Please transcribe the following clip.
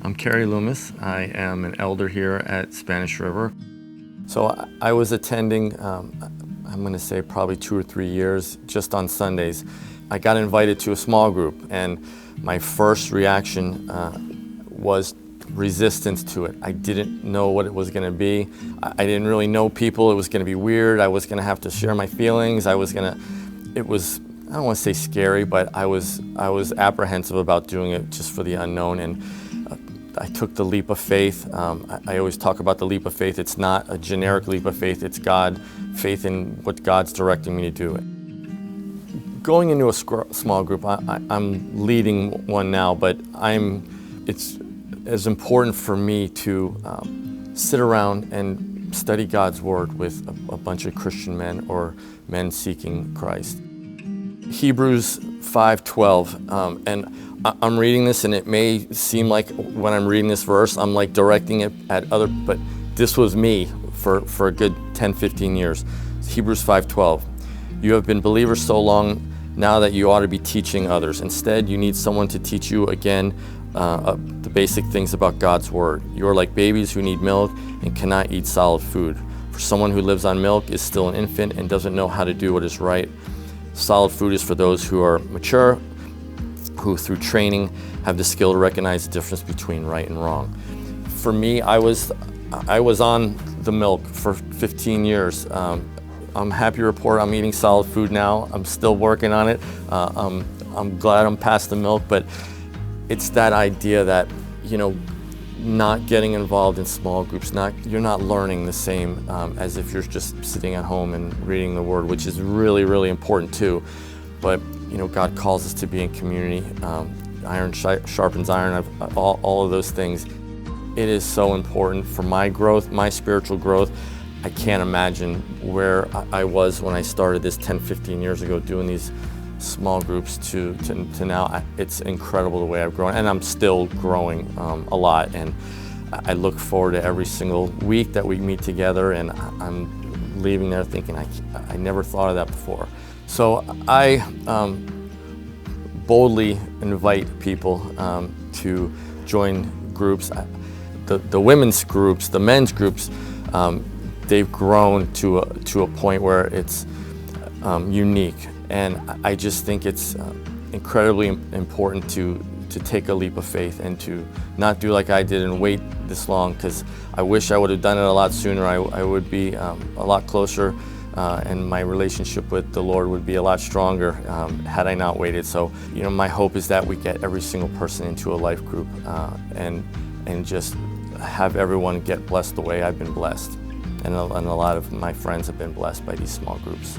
I'm Kerry Loomis. I am an elder here at Spanish River. So I was attending, I'm going to say probably 2 or 3 years, just on Sundays. I got invited to a small group, and my first reaction was resistance to it. I didn't know what it was going to be. I didn't really know people. It was going to be weird. I was going to have to share my feelings. It was, I don't want to say scary, but I was apprehensive about doing it just for the unknown, and I took the leap of faith. I always talk about the leap of faith. It's not a generic leap of faith. It's faith in what God's directing me to do. Going into a small group, I'm leading one now, but it's as important for me to sit around and study God's Word with a bunch of Christian men or men seeking Christ. Hebrews 5:12, and I'm reading this, and it may seem like when I'm reading this verse, I'm like directing it at but this was me for a good 10, 15 years. Hebrews 5:12, you have been believers so long now that you ought to be teaching others. Instead, you need someone to teach you again the basic things about God's Word. You are like babies who need milk and cannot eat solid food. For someone who lives on milk is still an infant and doesn't know how to do what is right. Solid food is for those who are mature, who through training have the skill to recognize the difference between right and wrong. For me, I was on the milk for 15 years. I'm happy to report I'm eating solid food now. I'm still working on it. I'm glad I'm past the milk, but it's that idea that, not getting involved in small groups, you're not learning the same as if you're just sitting at home and reading the Word, which is really, really important too. But God calls us to be in community. Iron sharpens iron, all of those things. It is so important for my growth, my spiritual growth. I can't imagine where I was when I started this 10, 15 years ago doing these small groups to now. It's incredible the way I've grown, and I'm still growing a lot. And I look forward to every single week that we meet together, and I'm leaving there thinking I never thought of that before. So I boldly invite people to join groups. The women's groups, the men's groups, they've grown to a point where it's unique. And I just think it's incredibly important to take a leap of faith and to not do like I did and wait this long, because I wish I would have done it a lot sooner. I would be a lot closer, and my relationship with the Lord would be a lot stronger had I not waited. So, my hope is that we get every single person into a life group and just have everyone get blessed the way I've been blessed. And a lot of my friends have been blessed by these small groups.